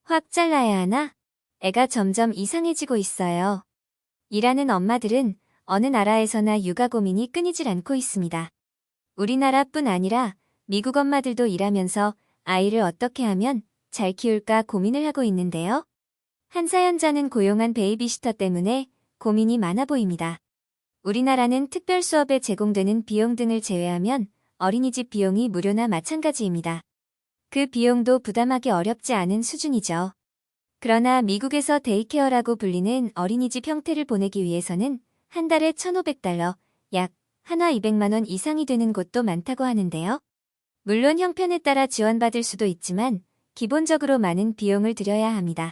확 잘라야 하나? 애가 점점 이상해지고 있어요. 일하는 엄마들은 어느 나라에서나 육아 고민이 끊이질 않고 있습니다. 우리나라뿐 아니라 미국 엄마들도 일하면서 아이를 어떻게 하면 잘 키울까 고민을 하고 있는데요. 한 사연자는 고용한 베이비시터 때문에 고민이 많아 보입니다. 우리나라는 특별 수업에 제공되는 비용 등을 제외하면 어린이집 비용이 무료나 마찬가지입니다. 그 비용도 부담하기 어렵지 않은 수준이죠. 그러나 미국에서 데이케어라고 불리는 어린이집 형태를 보내기 위해서는 한 달에 $1,500, 약 한화 200만 원 이상이 되는 곳도 많다고 하는데요. 물론 형편에 따라 지원받을 수도 있지만 기본적으로 많은 비용을 들여야 합니다.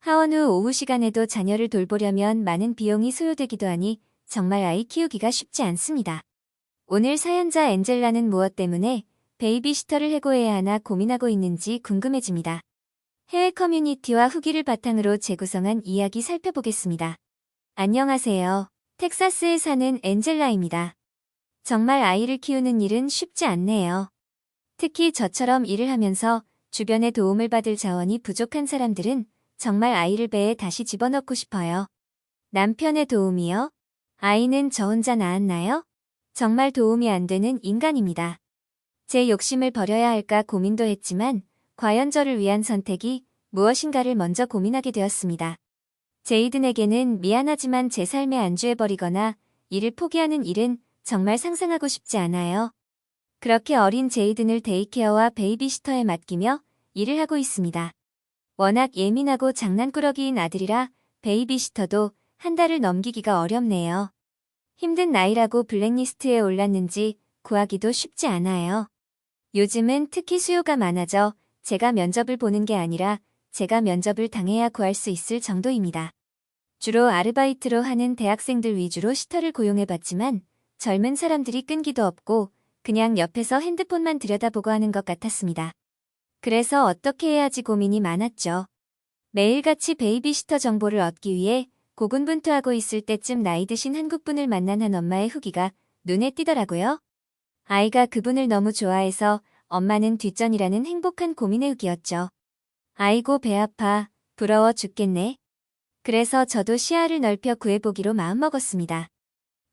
하원 후 오후 시간에도 자녀를 돌보려면 많은 비용이 소요되기도 하니 정말 아이 키우기가 쉽지 않습니다. 오늘 사연자 엔젤라는 무엇 때문에 베이비시터를 해고해야 하나 고민하고 있는지 궁금해집니다. 해외 커뮤니티와 후기를 바탕으로 재구성한 이야기 살펴보겠습니다. 안녕하세요. 텍사스에 사는 엔젤라입니다. 정말 아이를 키우는 일은 쉽지 않네요. 특히 저처럼 일을 하면서 주변의 도움을 받을 자원이 부족한 사람들은 정말 아이를 배에 다시 집어넣고 싶어요. 남편의 도움이요? 아이는 저 혼자 낳았나요? 정말 도움이 안 되는 인간입니다. 제 욕심을 버려야 할까 고민도 했지만 과연 저를 위한 선택이 무엇인가를 먼저 고민하게 되었습니다. 제이든에게는 미안하지만 제 삶에 안주해버리거나 일을 포기하는 일은 정말 상상하고 싶지 않아요. 그렇게 어린 제이든을 데이케어와 베이비시터에 맡기며 일을 하고 있습니다. 워낙 예민하고 장난꾸러기인 아들이라 베이비시터도 한 달을 넘기기가 어렵네요. 힘든 나이라고 블랙리스트에 올랐는지 구하기도 쉽지 않아요. 요즘은 특히 수요가 많아져 제가 면접을 보는 게 아니라 제가 면접을 당해야 구할 수 있을 정도입니다. 주로 아르바이트로 하는 대학생들 위주로 시터를 고용해봤지만 젊은 사람들이 끈기도 없고 그냥 옆에서 핸드폰만 들여다보고 하는 것 같았습니다. 그래서 어떻게 해야지 고민이 많았죠. 매일같이 베이비시터 정보를 얻기 위해 고군분투하고 있을 때쯤 나이 드신 한국분을 만난 한 엄마의 후기가 눈에 띄더라고요. 아이가 그분을 너무 좋아해서 엄마는 뒷전이라는 행복한 고민의 후기였죠. 아이고 배 아파, 부러워 죽겠네. 그래서 저도 시야를 넓혀 구해보기로 마음먹었습니다.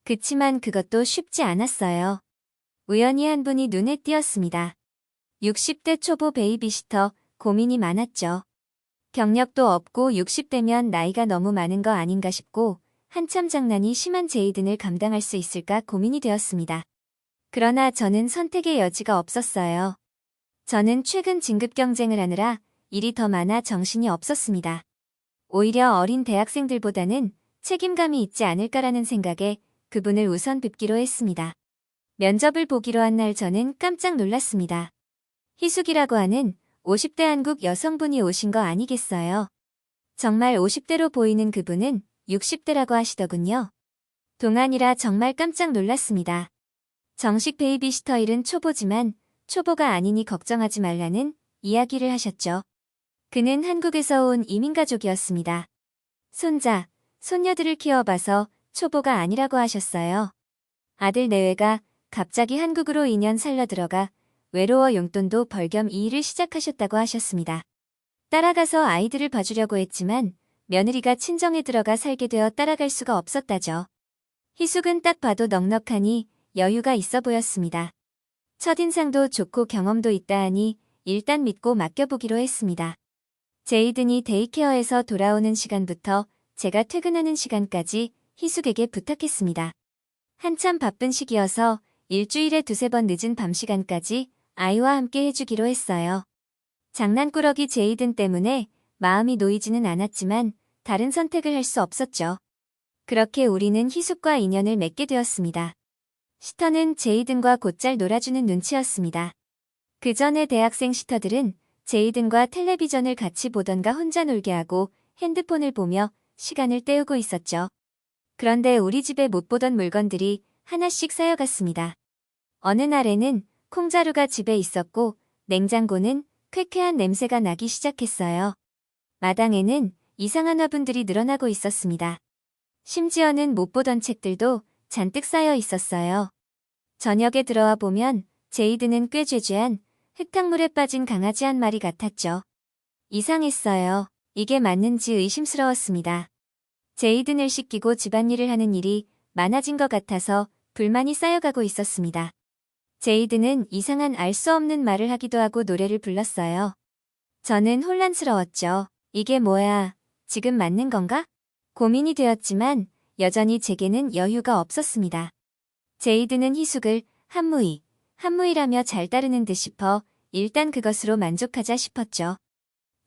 그치만 그것도 쉽지 않았어요. 우연히 한 분이 눈에 띄었습니다. 60대 초보 베이비시터, 고민이 많았죠. 경력도 없고 60대면 나이가 너무 많은 거 아닌가 싶고 한참 장난이 심한 제이든을 감당할 수 있을까 고민이 되었습니다. 그러나 저는 선택의 여지가 없었어요. 저는 최근 진급 경쟁을 하느라 일이 더 많아 정신이 없었습니다. 오히려 어린 대학생들보다는 책임감이 있지 않을까라는 생각에 그분을 우선 뵙기로 했습니다. 면접을 보기로 한 날 저는 깜짝 놀랐습니다. 희숙이라고 하는 50대 한국 여성분이 오신 거 아니겠어요? 정말 50대로 보이는 그분은 60대라고 하시더군요. 동안이라 정말 깜짝 놀랐습니다. 정식 베이비시터 일은 초보지만 초보가 아니니 걱정하지 말라는 이야기를 하셨죠. 그는 한국에서 온 이민가족이었습니다. 손자, 손녀들을 키워봐서 초보가 아니라고 하셨어요. 아들 내외가 갑자기 한국으로 2년 살러 들어가 외로워 용돈도 벌 겸 이 일을 시작하셨다고 하셨습니다. 따라가서 아이들을 봐주려고 했지만 며느리가 친정에 들어가 살게 되어 따라갈 수가 없었다죠. 희숙은 딱 봐도 넉넉하니 여유가 있어 보였습니다. 첫인상도 좋고 경험도 있다 하니 일단 믿고 맡겨보기로 했습니다. 제이든이 데이케어에서 돌아오는 시간부터 제가 퇴근하는 시간까지 희숙에게 부탁했습니다. 한참 바쁜 시기여서 일주일에 2~3번 늦은 밤 시간까지 아이와 함께 해주기로 했어요. 장난꾸러기 제이든 때문에 마음이 놓이지는 않았지만 다른 선택을 할 수 없었죠. 그렇게 우리는 희숙과 인연을 맺게 되었습니다. 시터는 제이든과 곧잘 놀아주는 눈치였습니다. 그 전에 대학생 시터들은 제이든과 텔레비전을 같이 보던가 혼자 놀게 하고 핸드폰을 보며 시간을 때우고 있었죠. 그런데 우리 집에 못 보던 물건들이 하나씩 쌓여갔습니다. 어느 날에는 콩자루가 집에 있었고 냉장고는 쾌쾌한 냄새가 나기 시작했어요. 마당에는 이상한 화분들이 늘어나고 있었습니다. 심지어는 못 보던 책들도 잔뜩 쌓여 있었어요. 저녁에 들어와 보면 제이드는 꽤 죄죄한 흙탕물에 빠진 강아지 한 마리 같았죠. 이상했어요. 이게 맞는지 의심스러웠습니다. 제이든을 씻기고 집안일을 하는 일이 많아진 것 같아서 불만이 쌓여가고 있었습니다. 제이든은 이상한 알 수 없는 말을 하기도 하고 노래를 불렀어요. 저는 혼란스러웠죠. 이게 뭐야? 지금 맞는 건가? 고민이 되었지만 여전히 제게는 여유가 없었습니다. 제이든은 희숙을 한무이라며 잘 따르는 듯 싶어 일단 그것으로 만족하자 싶었죠.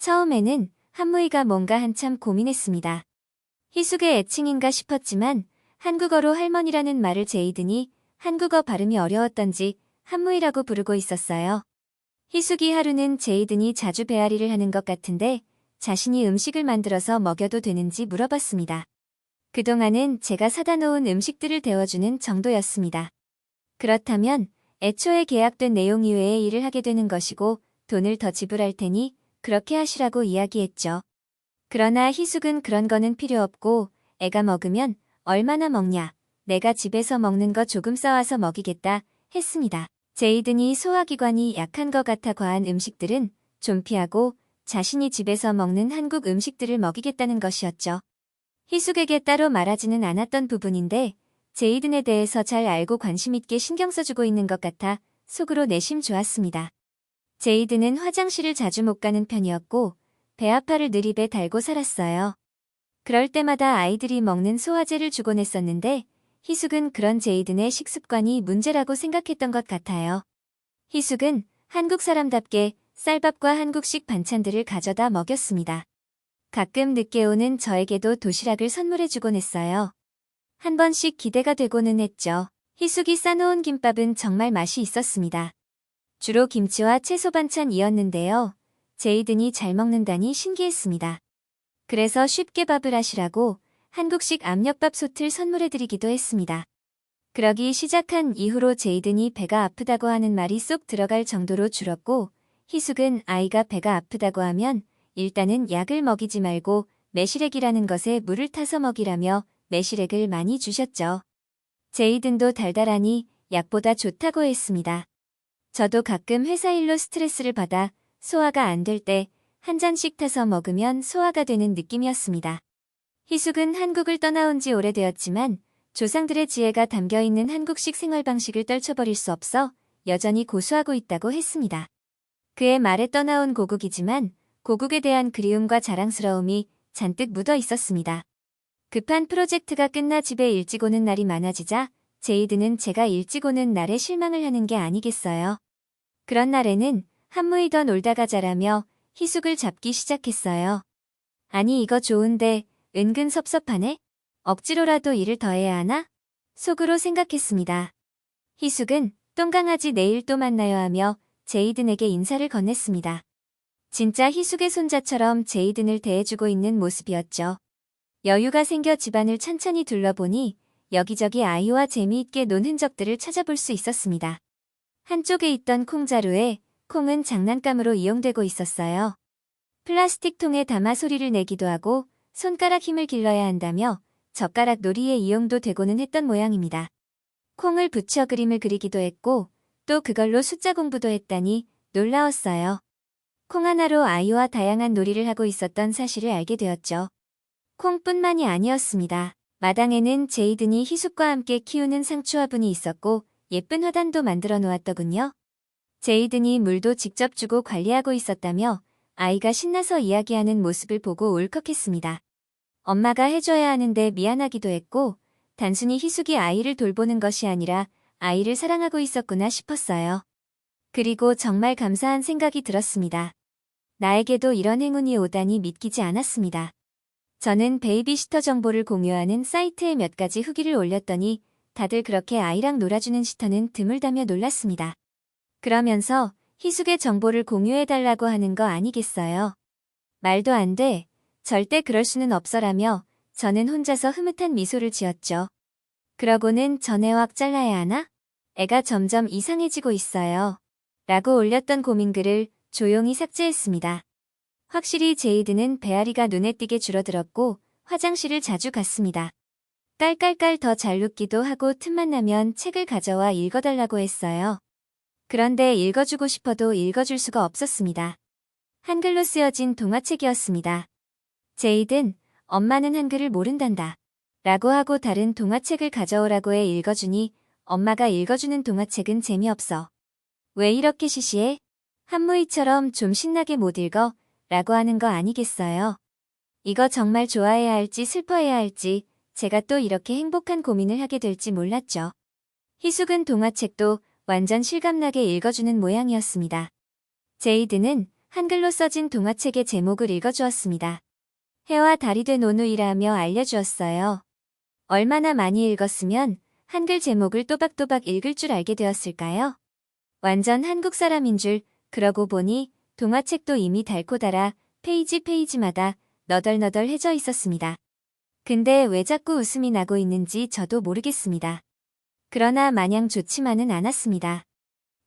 처음에는 한무이가 뭔가 한참 고민했습니다. 희숙의 애칭인가 싶었지만 한국어로 할머니라는 말을 제이든이 한국어 발음이 어려웠던지 한무이라고 부르고 있었어요. 희숙이 하루는 제이든이 자주 배앓이를 하는 것 같은데 자신이 음식을 만들어서 먹여도 되는지 물어봤습니다. 그동안은 제가 사다 놓은 음식들을 데워주는 정도였습니다. 그렇다면 애초에 계약된 내용 이외의 일을 하게 되는 것이고 돈을 더 지불할 테니 그렇게 하시라고 이야기했죠. 그러나 희숙은 그런 거는 필요 없고 애가 먹으면 얼마나 먹냐, 내가 집에서 먹는 거 조금 싸와서 먹이겠다 했습니다. 제이든이 소화기관이 약한 것 같아 과한 음식들은 좀 피하고 자신이 집에서 먹는 한국 음식들을 먹이겠다는 것이었죠. 희숙에게 따로 말하지는 않았던 부분인데 제이든에 대해서 잘 알고 관심 있게 신경 써주고 있는 것 같아 속으로 내심 좋았습니다. 제이든은 화장실을 자주 못 가는 편이었고 배아파를 늘 입에 달고 살았어요. 그럴 때마다 아이들이 먹는 소화제를 주곤 했었는데 희숙은 그런 제이든의 식습관이 문제라고 생각했던 것 같아요. 희숙은 한국 사람답게 쌀밥과 한국식 반찬들을 가져다 먹였습니다. 가끔 늦게 오는 저에게도 도시락을 선물해주곤 했어요. 한 번씩 기대가 되고는 했죠. 희숙이 싸놓은 김밥은 정말 맛이 있었습니다. 주로 김치와 채소 반찬이었는데요. 제이든이 잘 먹는다니 신기했습니다. 그래서 쉽게 밥을 하시라고 한국식 압력밥솥을 선물해드리기도 했습니다. 그러기 시작한 이후로 제이든이 배가 아프다고 하는 말이 쏙 들어갈 정도로 줄었고 희숙은 아이가 배가 아프다고 하면 일단은 약을 먹이지 말고 매실액이라는 것에 물을 타서 먹이라며 매실액을 많이 주셨죠. 제이든도 달달하니 약보다 좋다고 했습니다. 저도 가끔 회사 일로 스트레스를 받아 소화가 안 될 때 한 잔씩 타서 먹으면 소화가 되는 느낌이었습니다. 희숙은 한국을 떠나온 지 오래되었지만 조상들의 지혜가 담겨있는 한국식 생활 방식을 떨쳐버릴 수 없어 여전히 고수하고 있다고 했습니다. 그의 말에 떠나온 고국이지만 고국에 대한 그리움과 자랑스러움이 잔뜩 묻어 있었습니다. 급한 프로젝트가 끝나 집에 일찍 오는 날이 많아지자 제이든은 제가 일찍 오는 날에 실망을 하는 게 아니겠어요. 그런 날에는 한무이 더 놀다 가자라며 희숙을 잡기 시작했어요. 아니 이거 좋은데 은근 섭섭하네? 억지로라도 일을 더 해야 하나? 속으로 생각했습니다. 희숙은 똥강아지 내일 또 만나요 하며 제이든에게 인사를 건넸습니다. 진짜 희숙의 손자처럼 제이든을 대해주고 있는 모습이었죠. 여유가 생겨 집안을 찬찬히 둘러보니 여기저기 아이와 재미있게 논 흔적들을 찾아볼 수 있었습니다. 한쪽에 있던 콩자루에 콩은 장난감으로 이용되고 있었어요. 플라스틱 통에 담아 소리를 내기도 하고 손가락 힘을 길러야 한다며 젓가락 놀이에 이용도 되고는 했던 모양입니다. 콩을 붙여 그림을 그리기도 했고 또 그걸로 숫자 공부도 했다니 놀라웠어요. 콩 하나로 아이와 다양한 놀이를 하고 있었던 사실을 알게 되었죠. 콩뿐만이 아니었습니다. 마당에는 제이든이 희숙과 함께 키우는 상추 화분이 있었고 예쁜 화단도 만들어 놓았더군요. 제이든이 물도 직접 주고 관리하고 있었다며 아이가 신나서 이야기하는 모습을 보고 울컥했습니다. 엄마가 해줘야 하는데 미안하기도 했고 단순히 희숙이 아이를 돌보는 것이 아니라 아이를 사랑하고 있었구나 싶었어요. 그리고 정말 감사한 생각이 들었습니다. 나에게도 이런 행운이 오다니 믿기지 않았습니다. 저는 베이비시터 정보를 공유하는 사이트에 몇 가지 후기를 올렸더니 다들 그렇게 아이랑 놀아주는 시터는 드물다며 놀랐습니다. 그러면서 희숙의 정보를 공유해달라고 하는 거 아니겠어요? 말도 안 돼. 절대 그럴 수는 없어라며 저는 혼자서 흐뭇한 미소를 지었죠. 그러고는 전에 확 잘라야 하나? 애가 점점 이상해지고 있어요. 라고 올렸던 고민글을 조용히 삭제했습니다. 확실히 제이든은 배앓이가 눈에 띄게 줄어들었고 화장실을 자주 갔습니다. 깔깔깔 더 잘 눕기도 하고 틈만 나면 책을 가져와 읽어달라고 했어요. 그런데 읽어주고 싶어도 읽어줄 수가 없었습니다. 한글로 쓰여진 동화책이었습니다. 제이든, 엄마는 한글을 모른단다. 라고 하고 다른 동화책을 가져오라고 해 읽어주니 엄마가 읽어주는 동화책은 재미없어. 왜 이렇게 시시해? 한무이처럼 좀 신나게 못 읽어? 라고 하는 거 아니겠어요? 이거 정말 좋아해야 할지 슬퍼해야 할지 제가 또 이렇게 행복한 고민을 하게 될지 몰랐죠. 희숙은 동화책도 완전 실감나게 읽어주는 모양이었습니다. 제이드는 한글로 써진 동화책의 제목을 읽어주었습니다. 해와 달이 된 오누이라며 알려주었어요. 얼마나 많이 읽었으면 한글 제목을 또박또박 읽을 줄 알게 되었을까요? 완전 한국 사람인 줄. 그러고 보니 동화책도 이미 닳고 닳아 페이지마다 너덜너덜해져 있었습니다. 근데 왜 자꾸 웃음이 나고 있는지 저도 모르겠습니다. 그러나 마냥 좋지만은 않았습니다.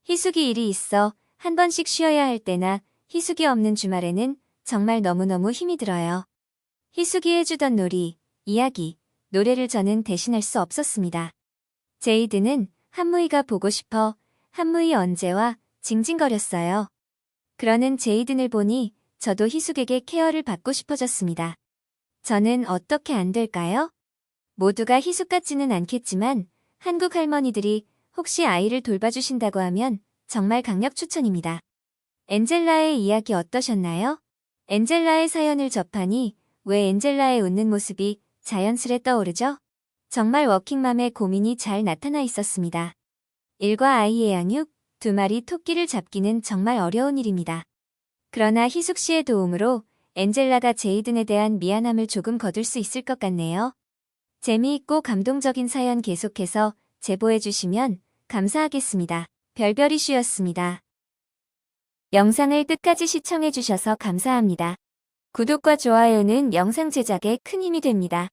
희숙이 일이 있어 한 번씩 쉬어야 할 때나 희숙이 없는 주말에는 정말 너무너무 힘이 들어요. 희숙이 해주던 놀이, 이야기, 노래를 저는 대신할 수 없었습니다. 제이드는 한무이가 보고 싶어 한무이 언제 와? 징징거렸어요. 그러는 제이든을 보니 저도 희숙에게 케어를 받고 싶어졌습니다. 저는 어떻게 안 될까요? 모두가 희숙 같지는 않겠지만 한국 할머니들이 혹시 아이를 돌봐주신다고 하면 정말 강력 추천입니다. 엔젤라의 이야기 어떠셨나요? 엔젤라의 사연을 접하니 왜 엔젤라의 웃는 모습이 자연스레 떠오르죠? 정말 워킹맘의 고민이 잘 나타나 있었습니다. 일과 아이의 양육, 2마리 토끼를 잡기는 정말 어려운 일입니다. 그러나 희숙 씨의 도움으로 엔젤라가 제이든에 대한 미안함을 조금 거둘 수 있을 것 같네요. 재미있고 감동적인 사연 계속해서 제보해 주시면 감사하겠습니다. 별별 이슈였습니다. 영상을 끝까지 시청해 주셔서 감사합니다. 구독과 좋아요는 영상 제작에 큰 힘이 됩니다.